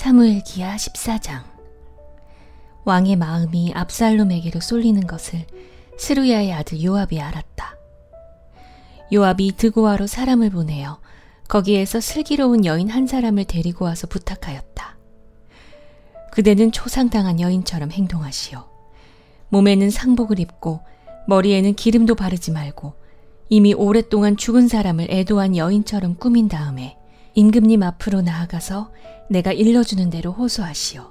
사무엘기하 14장. 왕의 마음이 압살롬에게로 쏠리는 것을 스루야의 아들 요압이 알았다. 요압이 드고아로 사람을 보내어 거기에서 슬기로운 여인 한 사람을 데리고 와서 부탁하였다. 그대는 초상당한 여인처럼 행동하시오. 몸에는 상복을 입고 머리에는 기름도 바르지 말고 이미 오랫동안 죽은 사람을 애도한 여인처럼 꾸민 다음에 임금님 앞으로 나아가서 내가 일러주는 대로 호소하시오.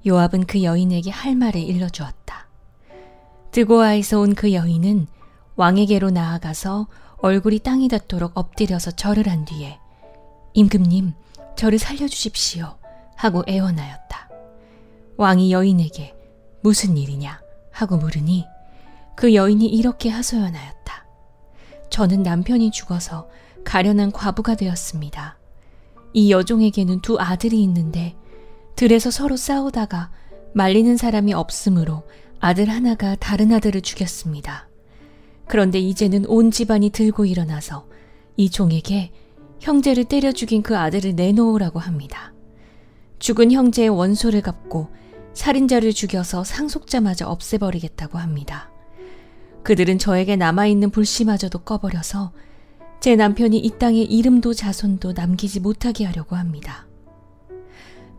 요압은 그 여인에게 할 말을 일러주었다. 드고아에서 온 그 여인은 왕에게로 나아가서 얼굴이 땅이 닿도록 엎드려서 절을 한 뒤에 임금님, 저를 살려주십시오 하고 애원하였다. 왕이 여인에게 무슨 일이냐 하고 물으니 그 여인이 이렇게 하소연하였다. 저는 남편이 죽어서 가련한 과부가 되었습니다. 이 여종에게는 두 아들이 있는데 들에서 서로 싸우다가 말리는 사람이 없으므로 아들 하나가 다른 아들을 죽였습니다. 그런데 이제는 온 집안이 들고 일어나서 이 종에게 형제를 때려 죽인 그 아들을 내놓으라고 합니다. 죽은 형제의 원소를 갚고 살인자를 죽여서 상속자마저 없애버리겠다고 합니다. 그들은 저에게 남아있는 불씨마저도 꺼버려서 제 남편이 이 땅에 이름도 자손도 남기지 못하게 하려고 합니다.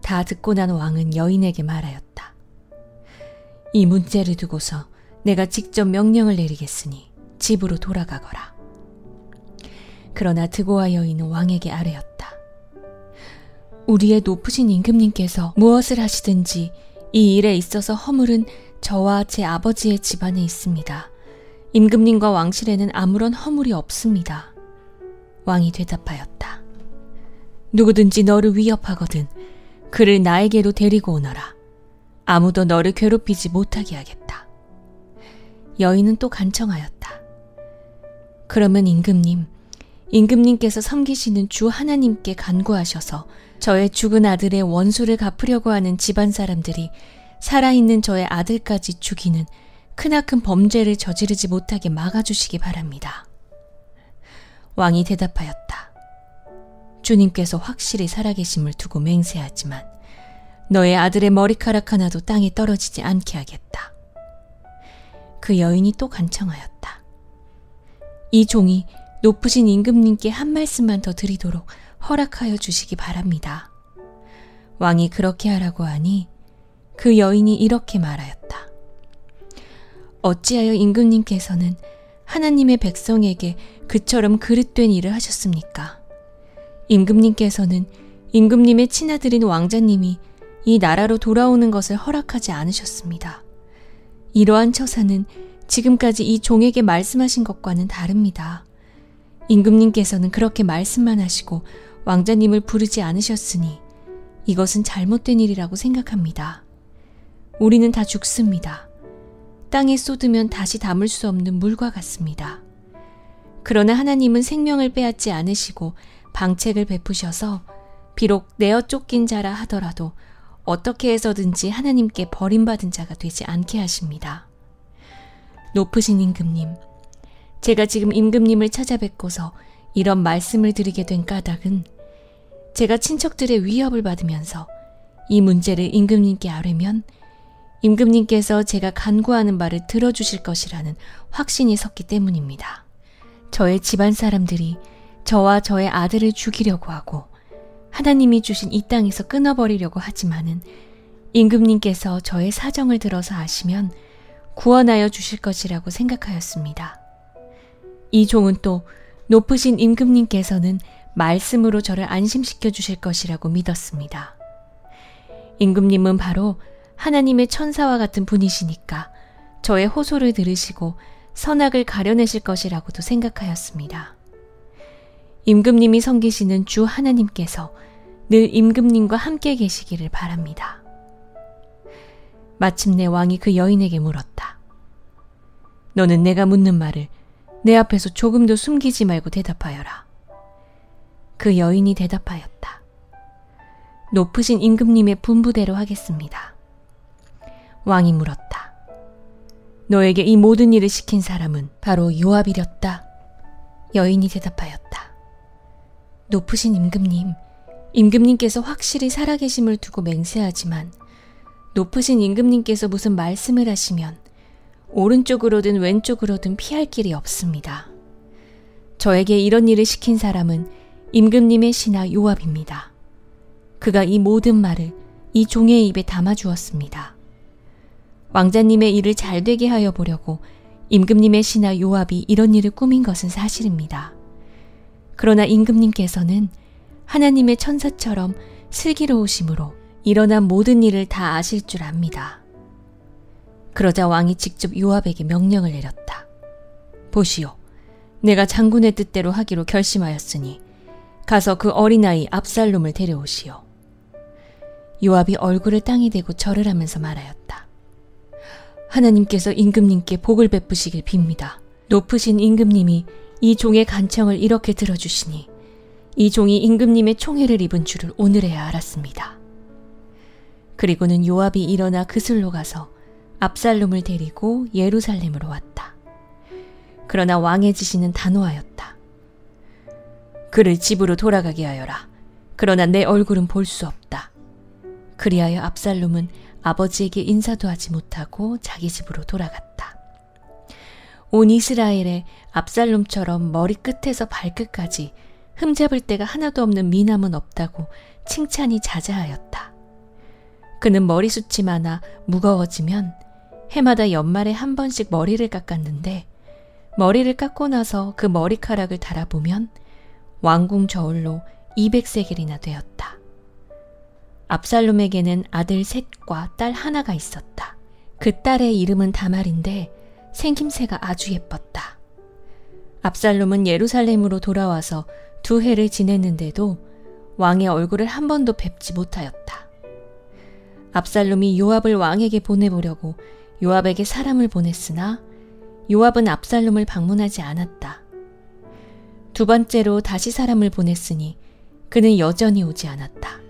다 듣고 난 왕은 여인에게 말하였다. 이 문제를 두고서 내가 직접 명령을 내리겠으니 집으로 돌아가거라. 그러나 드고아 여인은 왕에게 아뢰었다. 우리의 높으신 임금님께서 무엇을 하시든지 이 일에 있어서 허물은 저와 제 아버지의 집안에 있습니다. 임금님과 왕실에는 아무런 허물이 없습니다. 왕이 대답하였다. 누구든지 너를 위협하거든 그를 나에게로 데리고 오너라. 아무도 너를 괴롭히지 못하게 하겠다. 여인은 또 간청하였다. 그러면 임금님께서 섬기시는 주 하나님께 간구하셔서 저의 죽은 아들의 원수를 갚으려고 하는 집안 사람들이 살아있는 저의 아들까지 죽이는 크나큰 범죄를 저지르지 못하게 막아주시기 바랍니다. 왕이 대답하였다. 주님께서 확실히 살아계심을 두고 맹세하지만 너의 아들의 머리카락 하나도 땅에 떨어지지 않게 하겠다. 그 여인이 또 간청하였다. 이 종이 높으신 임금님께 한 말씀만 더 드리도록 허락하여 주시기 바랍니다. 왕이 그렇게 하라고 하니 그 여인이 이렇게 말하였다. 어찌하여 임금님께서는 하나님의 백성에게 그처럼 그릇된 일을 하셨습니까? 임금님께서는 임금님의 친아들인 왕자님이 이 나라로 돌아오는 것을 허락하지 않으셨습니다. 이러한 처사는 지금까지 이 종에게 말씀하신 것과는 다릅니다. 임금님께서는 그렇게 말씀만 하시고 왕자님을 부르지 않으셨으니 이것은 잘못된 일이라고 생각합니다. 우리는 다 죽습니다. 땅에 쏟으면 다시 담을 수 없는 물과 같습니다. 그러나 하나님은 생명을 빼앗지 않으시고 방책을 베푸셔서 비록 내어 쫓긴 자라 하더라도 어떻게 해서든지 하나님께 버림받은 자가 되지 않게 하십니다. 높으신 임금님, 제가 지금 임금님을 찾아뵙고서 이런 말씀을 드리게 된 까닭은 제가 친척들의 위협을 받으면서 이 문제를 임금님께 아뢰면 임금님께서 제가 간구하는 바를 들어주실 것이라는 확신이 섰기 때문입니다. 저의 집안 사람들이 저와 저의 아들을 죽이려고 하고 하나님이 주신 이 땅에서 끊어버리려고 하지만은 임금님께서 저의 사정을 들어서 아시면 구원하여 주실 것이라고 생각하였습니다. 이 종은 또 높으신 임금님께서는 말씀으로 저를 안심시켜 주실 것이라고 믿었습니다. 임금님은 바로 하나님의 천사와 같은 분이시니까 저의 호소를 들으시고 선악을 가려내실 것이라고도 생각하였습니다. 임금님이 섬기시는 주 하나님께서 늘 임금님과 함께 계시기를 바랍니다. 마침내 왕이 그 여인에게 물었다. 너는 내가 묻는 말을 내 앞에서 조금도 숨기지 말고 대답하여라. 그 여인이 대답하였다. 높으신 임금님의 분부대로 하겠습니다. 왕이 물었다. 너에게 이 모든 일을 시킨 사람은 바로 요압이렸다. 여인이 대답하였다. 높으신 임금님, 임금님께서 확실히 살아계심을 두고 맹세하지만 높으신 임금님께서 무슨 말씀을 하시면 오른쪽으로든 왼쪽으로든 피할 길이 없습니다. 저에게 이런 일을 시킨 사람은 임금님의 신하 요압입니다. 그가 이 모든 말을 이 종의 입에 담아주었습니다. 왕자님의 일을 잘되게 하여 보려고 임금님의 신하 요압이 이런 일을 꾸민 것은 사실입니다. 그러나 임금님께서는 하나님의 천사처럼 슬기로우심으로 일어난 모든 일을 다 아실 줄 압니다. 그러자 왕이 직접 요압에게 명령을 내렸다. 보시오, 내가 장군의 뜻대로 하기로 결심하였으니 가서 그 어린아이 압살롬을 데려오시오. 요압이 얼굴을 땅에 대고 절을 하면서 말하였다. 하나님께서 임금님께 복을 베푸시길 빕니다. 높으신 임금님이 이 종의 간청을 이렇게 들어주시니 이 종이 임금님의 총애를 입은 줄을 오늘에야 알았습니다. 그리고는 요압이 일어나 그슬로 가서 압살롬을 데리고 예루살렘으로 왔다. 그러나 왕의 지시는 단호하였다. 그를 집으로 돌아가게 하여라. 그러나 내 얼굴은 볼 수 없다. 그리하여 압살롬은 아버지에게 인사도 하지 못하고 자기 집으로 돌아갔다. 온 이스라엘에 압살롬처럼 머리 끝에서 발끝까지 흠잡을 데가 하나도 없는 미남은 없다고 칭찬이 자자하였다. 그는 머리숱이 많아 무거워지면 해마다 연말에 한 번씩 머리를 깎았는데 머리를 깎고 나서 그 머리카락을 달아보면 왕궁 저울로 200세겔이나 되었다. 압살롬에게는 아들 셋과 딸 하나가 있었다. 그 딸의 이름은 다말인데 생김새가 아주 예뻤다. 압살롬은 예루살렘으로 돌아와서 2해를 지냈는데도 왕의 얼굴을 한 번도 뵙지 못하였다. 압살롬이 요압을 왕에게 보내보려고 요압에게 사람을 보냈으나 요압은 압살롬을 방문하지 않았다. 2번째로 다시 사람을 보냈으니 그는 여전히 오지 않았다.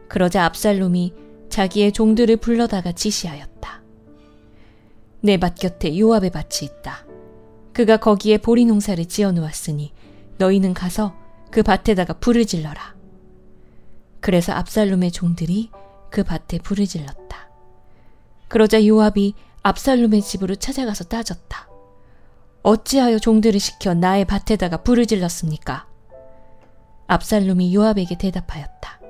그러자 압살롬이 자기의 종들을 불러다가 지시하였다. 내 밭 곁에 요압의 밭이 있다. 그가 거기에 보리 농사를 지어놓았으니 너희는 가서 그 밭에다가 불을 질러라. 그래서 압살롬의 종들이 그 밭에 불을 질렀다. 그러자 요압이 압살롬의 집으로 찾아가서 따졌다. 어찌하여 종들을 시켜 나의 밭에다가 불을 질렀습니까? 압살롬이 요압에게 대답하였다.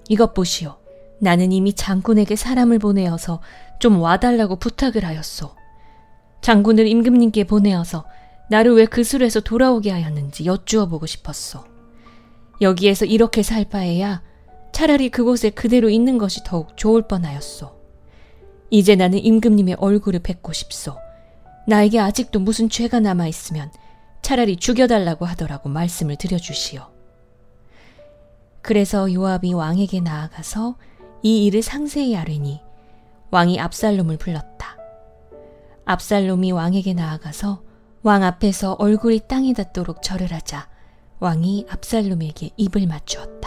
이것 보시오. 나는 이미 장군에게 사람을 보내어서 좀 와달라고 부탁을 하였소. 장군을 임금님께 보내어서 나를 왜 그 술에서 돌아오게 하였는지 여쭈어 보고 싶었소. 여기에서 이렇게 살 바에야 차라리 그곳에 그대로 있는 것이 더욱 좋을 뻔하였소. 이제 나는 임금님의 얼굴을 뵙고 싶소. 나에게 아직도 무슨 죄가 남아있으면 차라리 죽여달라고 하더라고 말씀을 드려주시오. 그래서 요압이 왕에게 나아가서 이 일을 상세히 아뢰니 왕이 압살롬을 불렀다. 압살롬이 왕에게 나아가서 왕 앞에서 얼굴이 땅에 닿도록 절을 하자 왕이 압살롬에게 입을 맞추었다.